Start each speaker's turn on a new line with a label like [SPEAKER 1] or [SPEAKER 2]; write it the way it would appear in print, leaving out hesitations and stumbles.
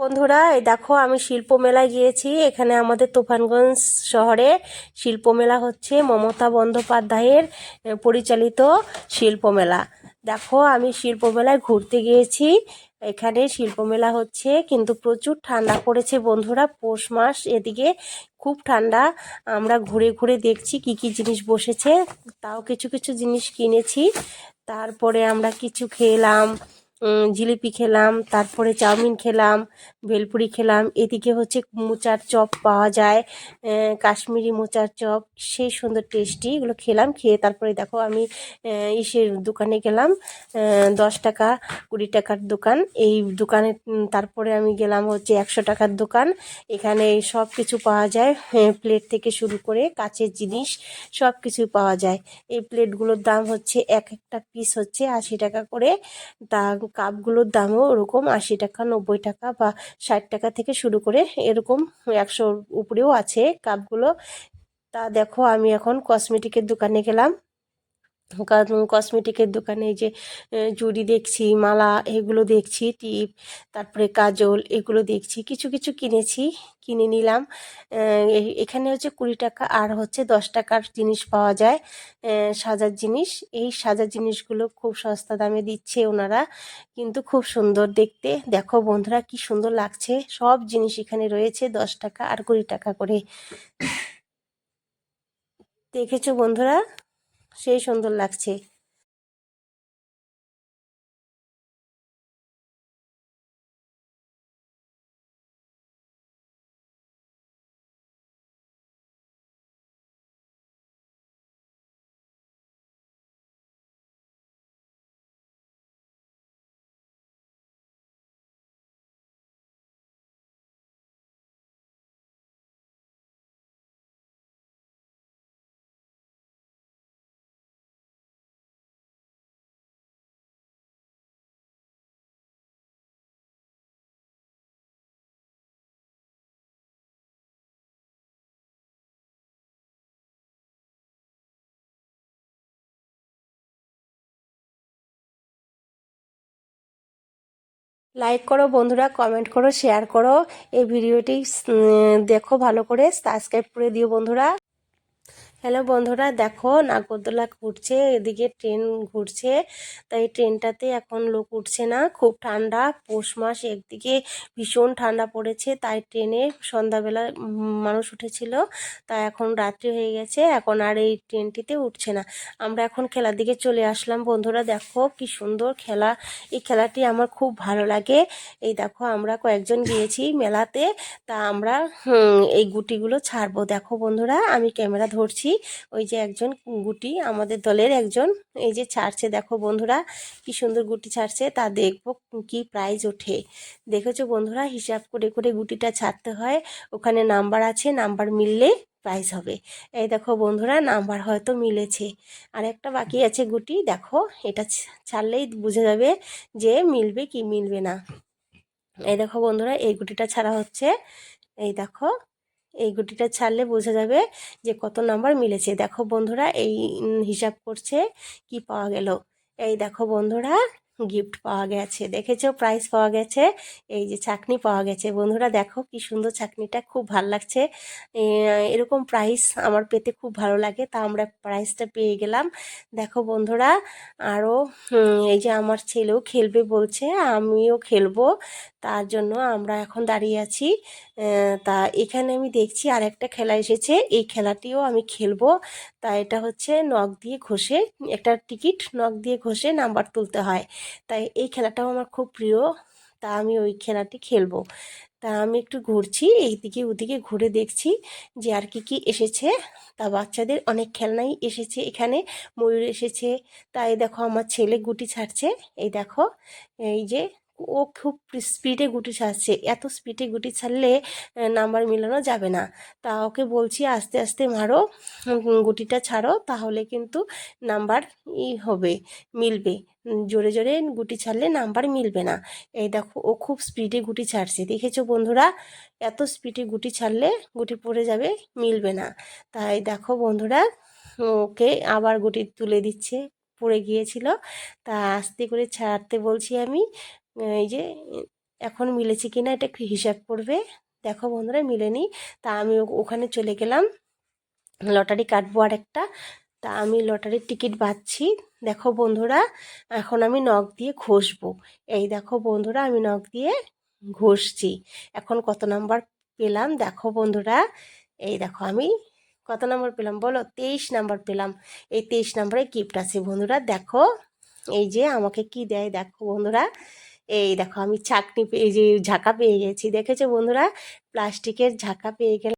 [SPEAKER 1] বন্ধুরা, এই দেখো আমি শিল্প মেলায় গিয়েছি। এখানে আমাদের তুফানগঞ্জ শহরে শিল্প মেলা হচ্ছে, মমতা বন্দ্যোপাধ্যায়ের পরিচালিত শিল্প মেলা। দেখো আমি শিল্প মেলায় ঘুরতে গিয়েছি। এখানে শিল্প মেলা হচ্ছে, কিন্তু প্রচুর ঠান্ডা পড়েছে বন্ধুরা, পৌষ মাস এদিকে খুব ঠান্ডা। আমরা ঘুরে ঘুরে দেখছি কি কি জিনিস বসেছে, তাও কিছু কিছু জিনিস কিনেছি। তারপরে আমরা কিছু খেলাম, জিলিপি খেলাম, তারপরে চাউমিন খেলাম, ভেলপুরি খেলাম। এদিকে হচ্ছে মোচার চপ পাওয়া যায়, কাশ্মীরি মোচার চপ, সেই সুন্দর টেস্টি। এগুলো খেলাম, খেয়ে তারপরে দেখো আমি ইসের দোকানে গেলাম, 10 টাকা 20 টাকার দোকান, এই দোকানে তারপরে আমি গেলাম হচ্ছে 100 টাকার দোকান। এখানে সব কিছু পাওয়া যায়, প্লেট থেকে শুরু করে কাচের জিনিস সব কিছু পাওয়া যায়। এই প্লেটগুলোর দাম হচ্ছে এক একটা পিস হচ্ছে 80 টাকা করে। তা কাপগুলোর দামও ওরকম 80 টাকা, 90 টাকা বা 60 টাকা থেকে শুরু করে এরকম 100-র উপরেও আছে কাপগুলো। তা দেখো আমি এখন কসমেটিকের দোকানে গেলাম। কসমেটিকের দোকানে এই যে চুড়ি দেখছি, মালা এগুলো দেখছি, টিপ, তারপরে কাজল এগুলো দেখছি, কিছু কিছু কিনেছি, কিনে নিলাম। এখানে হচ্ছে 20 টাকা আর হচ্ছে 10 টাকার জিনিস পাওয়া যায়, সাজার জিনিস। এই সাজার জিনিসগুলো খুব সস্তা দামে দিচ্ছে ওনারা, কিন্তু খুব সুন্দর দেখতে। দেখো বন্ধুরা কি সুন্দর লাগছে, সব জিনিস এখানে রয়েছে 10 টাকা আর 20 টাকা করে। দেখেছো বন্ধুরা, সেই সুন্দর লাগছে। লাইক করো বন্ধুরা, কমেন্ট করো, শেয়ার করো। এই ভিডিওটি দেখো ভালো করে, সাবস্ক্রাইব করে দিও বন্ধুরা। হ্যালো বন্ধুরা, দেখো নাগরদোলা ঘুরছে, এদিকে ট্রেন ঘুরছে। তাই ট্রেনটাতে এখন লোক উঠছে না, খুব ঠান্ডা, পৌষ মাস, একদিকে ভীষণ ঠান্ডা পড়েছে, তাই ট্রেনে সন্ধ্যাবেলা মানুষ উঠেছিল। তা এখন রাত্রি হয়ে গেছে, এখন আর এই ট্রেনটিতে উঠছে না। আমরা এখন খেলার দিকে চলে আসলাম বন্ধুরা। দেখো কি সুন্দর খেলা, এই খেলাটি আমার খুব ভালো লাগে। এই দেখো আমরা কয়েকজন গিয়েছি মেলাতে, তা আমরা এই গুটিগুলো ছাড়বো। দেখো বন্ধুরা আমি ক্যামেরা ধরছি, ওই যে একজন গুটি আমাদের দলের একজন এই যে ছাড়ছে, দেখো বন্ধুরা কি সুন্দর গুটি ছাড়ছে। তা দেখবো কি প্রাইজ ওঠে। দেখেছো বন্ধুরা, হিসাব করে করে গুটিটা ছাড়তে হয়, ওখানে নাম্বার আছে, নাম্বার মিললে প্রাইজ হবে। এই দেখো বন্ধুরা নাম্বার হয়তো মিলেছে, আর একটা বাকি আছে গুটি। দেখো এটা ছাড়লেই বোঝা যাবে যে মিলবে কি মিলবে না। এই দেখো বন্ধুরা এই গুটিটা ছাড়া হচ্ছে, এই দেখো এই গুটিটা ছাড়লে বোঝা যাবে যে কত নাম্বার মিলেছে। দেখো বন্ধুরা এই হিসাব করছে কি পাওয়া গেল। এই দেখো বন্ধুরা গিফট পাওয়া গেছে, দেখেছো প্রাইজ পাওয়া গেছে, এই যে ছাকনি পাওয়া গেছে। বন্ধুরা দেখো কি সুন্দর ছাকনিটা, খুব ভালো লাগছে। এরকম প্রাইজ আমার পেতে খুব ভালো লাগে, তা আমরা প্রাইজটা পেয়ে গেলাম। দেখো বন্ধুরা আরও এই যে আমার ছেলেও খেলবে বলছে, আমিও খেলবো, তার জন্য আমরা এখন দাঁড়িয়ে আছি। তা এখানে আমি দেখছি আর একটা খেলা এসেছে, এই খেলাটিও আমি খেলবো। তা এটা হচ্ছে নখ দিয়ে ঘষে, একটা টিকিট নখ দিয়ে ঘষে নাম্বার তুলতে হয়। তাই এই খেলাটাও আমার খুব প্রিয়, তা আমি ওই খেলাটি খেলবো। তা আমি একটু ঘুরছি, এইদিকে ওদিকে ঘুরে দেখছি যে আর কি কি এসেছে। তা বাচ্চাদের অনেক খেলনাই এসেছে এখানে, ময়ূর এসেছে। তাই দেখো আমার ছেলে গুটি ছাড়ছে, এই দেখো এই যে ও খুব স্পিডে গুটি ছাড়ছে, এত স্পিডে গুটি ছাড়লে নাম্বার মিলানো যাবে না। তা ওকে বলছি আস্তে আস্তে মারো, গুটিটা ছাড়ো, তাহলে কিন্তু নাম্বার হবে, মিলবে। জোরে জোরে গুটি ছাড়লে নাম্বার মিলবে না। এই দেখো ও খুব স্পিডে গুটি ছাড়ছে, দেখেছো বন্ধুরা, এত স্পিডে গুটি ছাড়লে গুটি পড়ে যাবে, মিলবে না। তাই দেখো বন্ধুরা ওকে আবার গুটি তুলে দিচ্ছে, পড়ে গিয়েছিল। তা আস্তে করে ছাড়তে বলছি আমি, এই যে এখন মিলেছে কিনা এটা একটু হিসাব করবে। দেখো বন্ধুরা মিলেনি, তা আমি ওখানে চলে গেলাম, লটারি কাটবো আর একটা। তা আমি লটারির টিকিট বাছছি। দেখো বন্ধুরা, এখন আমি নখ দিয়ে ঘষবো। এই দেখো বন্ধুরা, আমি নখ দিয়ে ঘষছি। এখন কত নাম্বার পেলাম দেখো বন্ধুরা। এই দেখো আমি কত নাম্বার পেলাম বলো, 23 নাম্বার পেলাম। এই 23 নাম্বারে গিফট আছে বন্ধুরা। দেখো এই যে আমাকে কি দেয় দেখো বন্ধুরা। এই দেখো আমি এই যে ঝাঁকা পেয়ে গেছি, দেখেছো বন্ধুরা, প্লাস্টিকের ঝাঁকা পেয়ে গেলাম।